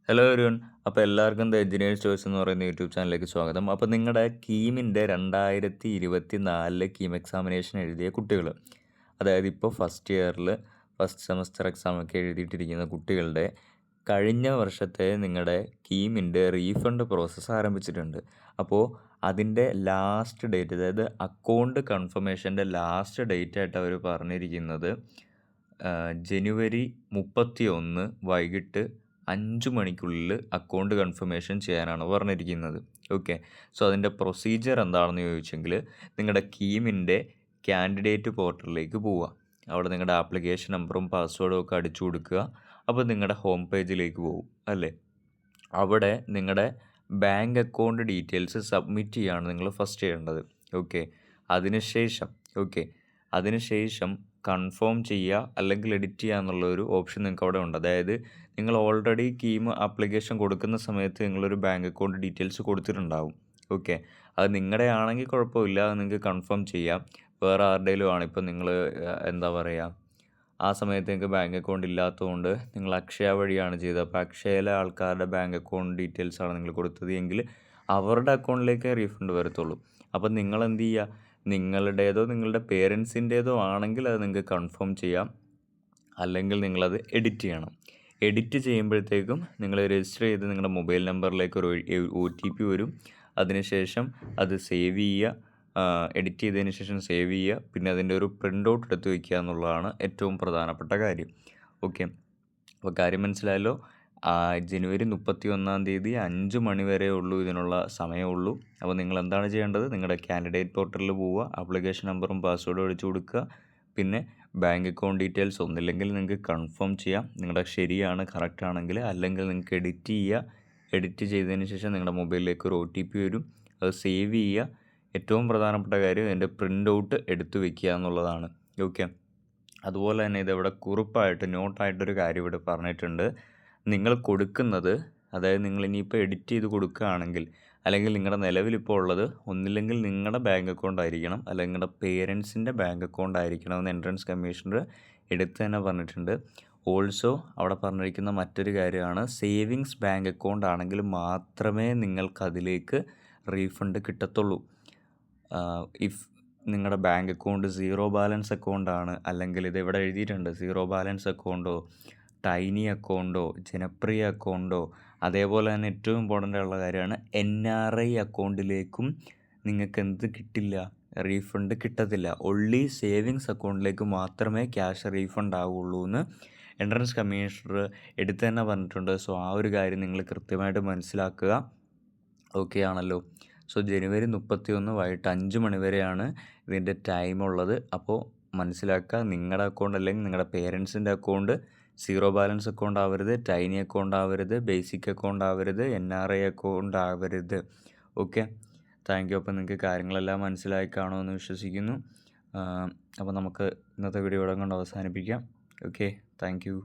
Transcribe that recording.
Hello everyone. അപ്പോൾ എല്ലാവർക്കും the engineers choice എന്ന് പറയുന്ന യൂട്യൂബ് ചാനലിലേക്ക് സ്വാഗതം. അപ്പോൾ നിങ്ങളുടെ കീമിൻ്റെ 2024 കീം എക്സാമിനേഷൻ എഴുതിയ കുട്ടികൾ, അതായത് ഇപ്പോൾ ഫസ്റ്റ് ഇയറിൽ ഫസ്റ്റ് സെമസ്റ്റർ എക്സാമൊക്കെ എഴുതിയിട്ടിരിക്കുന്ന കുട്ടികളുടെ കഴിഞ്ഞ വർഷത്തെ നിങ്ങളുടെ കീമിൻ്റെ റീഫണ്ട് പ്രോസസ്സ് ആരംഭിച്ചിട്ടുണ്ട്. അപ്പോൾ അതിൻ്റെ ലാസ്റ്റ് ഡേറ്റ്, അതായത് അക്കൗണ്ട് കൺഫർമേഷൻ്റെ ലാസ്റ്റ് ഡേറ്റ് ആയിട്ട് അവർ പറഞ്ഞിരിക്കുന്നത് ജനുവരി 31 വൈകിട്ട് 5 മണിക്കുള്ളിൽ അക്കൗണ്ട് കൺഫർമേഷൻ ചെയ്യാനാണ് പറഞ്ഞിരിക്കുന്നത്. ഓക്കെ, സോ അതിൻ്റെ പ്രൊസീജിയർ എന്താണെന്ന് ചോദിച്ചെങ്കിൽ, നിങ്ങളുടെ കീമിൻ്റെ കാൻഡിഡേറ്റ് പോർട്ടലിലേക്ക് പോവുക. അവിടെ നിങ്ങളുടെ ആപ്ലിക്കേഷൻ നമ്പറും പാസ്വേഡും ഒക്കെ അടിച്ചു കൊടുക്കുക. അപ്പോൾ നിങ്ങളുടെ ഹോം പേജിലേക്ക് പോകും അല്ലേ. അവിടെ നിങ്ങളുടെ ബാങ്ക് അക്കൗണ്ട് ഡീറ്റെയിൽസ് സബ്മിറ്റ് ചെയ്യുകയാണ് നിങ്ങൾ ഫസ്റ്റ് ചെയ്യേണ്ടത്. ഓക്കെ, അതിനുശേഷം കൺഫേം ചെയ്യുക അല്ലെങ്കിൽ എഡിറ്റ് ചെയ്യുക എന്നുള്ളൊരു ഓപ്ഷൻ നിങ്ങൾക്ക് അവിടെ ഉണ്ട്. അതായത് നിങ്ങൾ ഓൾറെഡി കീം ആപ്ലിക്കേഷൻ കൊടുക്കുന്ന സമയത്ത് നിങ്ങളൊരു ബാങ്ക് അക്കൗണ്ട് ഡീറ്റെയിൽസ് കൊടുത്തിട്ടുണ്ടാവും. ഓക്കെ, അത് നിങ്ങളുടെ ആണെങ്കിൽ കുഴപ്പമില്ല, അത് നിങ്ങൾക്ക് കൺഫേം ചെയ്യാം. വേറെ ആരുടെയിലും ആണ്, ഇപ്പം നിങ്ങൾ എന്താ പറയുക, ആ സമയത്ത് നിങ്ങൾക്ക് ബാങ്ക് അക്കൗണ്ട് ഇല്ലാത്തതുകൊണ്ട് നിങ്ങൾ അക്ഷയ വഴിയാണ് ചെയ്തത്. അപ്പോൾ അക്ഷയയിലെ ആൾക്കാരുടെ ബാങ്ക് അക്കൗണ്ട് ഡീറ്റെയിൽസാണ് നിങ്ങൾ കൊടുത്തത് എങ്കിൽ അവരുടെ അക്കൗണ്ടിലേക്കേ റീഫണ്ട് വരത്തുള്ളൂ. അപ്പം നിങ്ങൾ എന്ത് ചെയ്യുക, നിങ്ങളുടേതോ നിങ്ങളുടെ പേരൻസിൻ്റേതോ ആണെങ്കിൽ അത് നിങ്ങൾക്ക് കൺഫേം ചെയ്യാം, അല്ലെങ്കിൽ നിങ്ങളത് എഡിറ്റ് ചെയ്യണം. എഡിറ്റ് ചെയ്യുമ്പോഴത്തേക്കും നിങ്ങൾ രജിസ്റ്റർ ചെയ്ത് നിങ്ങളുടെ മൊബൈൽ നമ്പറിലേക്ക് ഒരു OTP വരും. അതിനുശേഷം അത് സേവ് ചെയ്യുക, എഡിറ്റ് ചെയ്തതിന് ശേഷം സേവ് ചെയ്യുക, പിന്നെ അതിൻ്റെ ഒരു പ്രിൻ്റ് ഔട്ട് എടുത്ത് വയ്ക്കുക എന്നുള്ളതാണ് ഏറ്റവും പ്രധാനപ്പെട്ട കാര്യം. ഓക്കെ, അപ്പോൾ കാര്യം മനസ്സിലായല്ലോ. ജനുവരി 31 5 മണി വരെ ഉള്ളൂ ഇതിനുള്ള സമയമുള്ളൂ. അപ്പോൾ നിങ്ങൾ എന്താണ് ചെയ്യേണ്ടത്, നിങ്ങളുടെ കാൻഡിഡേറ്റ് പോർട്ടലിൽ പോവുക, ആപ്ലിക്കേഷൻ നമ്പറും പാസ്വേഡും അടിച്ചു കൊടുക്കുക, പിന്നെ ബാങ്ക് അക്കൗണ്ട് ഡീറ്റെയിൽസ് ഒന്നില്ലെങ്കിൽ നിങ്ങൾക്ക് കൺഫേം ചെയ്യാം, നിങ്ങളുടെ ശരിയാണ് കറക്റ്റ് ആണെങ്കിൽ, അല്ലെങ്കിൽ നിങ്ങൾക്ക് എഡിറ്റ് ചെയ്യുക. എഡിറ്റ് ചെയ്തതിന് ശേഷം നിങ്ങളുടെ മൊബൈലിലേക്ക് ഒരു OTP വരും, അത് സേവ് ചെയ്യുക. ഏറ്റവും പ്രധാനപ്പെട്ട കാര്യം അതിൻ്റെ പ്രിൻ്റ് ഔട്ട് എടുത്തു വയ്ക്കുക എന്നുള്ളതാണ്. ഓക്കെ, അതുപോലെ തന്നെ ഇതവിടെ കുറിപ്പായിട്ട് നോട്ടായിട്ടൊരു കാര്യം ഇവിടെ പറഞ്ഞിട്ടുണ്ട്. നിങ്ങൾ കൊടുക്കുന്നത്, അതായത് നിങ്ങൾ ഇനിയിപ്പോൾ എഡിറ്റ് ചെയ്ത് കൊടുക്കുകയാണെങ്കിൽ, അല്ലെങ്കിൽ നിങ്ങളുടെ നിലവിലിപ്പോൾ ഉള്ളത് ഒന്നില്ലെങ്കിൽ നിങ്ങളുടെ ബാങ്ക് അക്കൗണ്ട് ആയിരിക്കണം, അല്ലെങ്കിൽ നിങ്ങളുടെ പേരൻസിൻ്റെ ബാങ്ക് അക്കൗണ്ട് ആയിരിക്കണം എന്ന് എൻട്രൻസ് കമ്മീഷണർ എടുത്ത് തന്നെ പറഞ്ഞിട്ടുണ്ട്. ഓൾസോ അവിടെ പറഞ്ഞിരിക്കുന്ന മറ്റൊരു കാര്യമാണ്, സേവിങ്സ് ബാങ്ക് അക്കൗണ്ട് ആണെങ്കിൽ മാത്രമേ നിങ്ങൾക്കതിലേക്ക് റീഫണ്ട് കിട്ടത്തുള്ളൂ. ഇഫ് നിങ്ങളുടെ ബാങ്ക് അക്കൗണ്ട് സീറോ ബാലൻസ് അക്കൗണ്ടാണ്, അല്ലെങ്കിൽ ഇത് ഇവിടെ എഴുതിയിട്ടുണ്ട്, സീറോ ബാലൻസ് അക്കൗണ്ടോ ടൈനി അക്കൗണ്ടോ ജനപ്രിയ അക്കൗണ്ടോ, അതേപോലെ തന്നെ ഏറ്റവും ഇമ്പോർട്ടൻ്റ് ഉള്ള കാര്യമാണ് NRI അക്കൗണ്ടിലേക്കും നിങ്ങൾക്ക് എന്ത് കിട്ടില്ല, റീഫണ്ട് കിട്ടത്തില്ല. ഒൺലി സേവിങ്സ് അക്കൗണ്ടിലേക്ക് മാത്രമേ ക്യാഷ് റീഫണ്ട് ആവുള്ളൂ എന്ന് എൻട്രൻസ് കമ്മീഷണർ എടുത്ത് തന്നെ പറഞ്ഞിട്ടുണ്ട്. സോ ആ ഒരു കാര്യം നിങ്ങൾ കൃത്യമായിട്ട് മനസ്സിലാക്കുക. ഓക്കെ ആണല്ലോ. സോ ജനുവരി 31 വൈകിട്ട് 5 മണി വരെയാണ് ഇതിൻ്റെ ടൈം ഉള്ളത്. അപ്പോൾ മനസ്സിലാക്കുക, നിങ്ങളുടെ അക്കൗണ്ട് അല്ലെങ്കിൽ നിങ്ങളുടെ പേരൻസിൻ്റെ അക്കൗണ്ട് സീറോ ബാലൻസ് അക്കൗണ്ട് ആവരുത്, ടൈനി അക്കൗണ്ട് ആവരുത്, ബേസിക് അക്കൗണ്ട് ആവരുത്, NRI അക്കൗണ്ട് ആവരുത്. Okay, thank you. അപ്പോൾ നിങ്ങൾക്ക് കാര്യങ്ങളെല്ലാം മനസ്സിലായി കാണുമെന്ന് വിശ്വസിക്കുന്നു. അപ്പോൾ നമുക്ക് ഇന്നത്തെ വീഡിയോ ഇവിടെ കൊണ്ട് അവസാനിപ്പിക്കാം. Okay, thank you.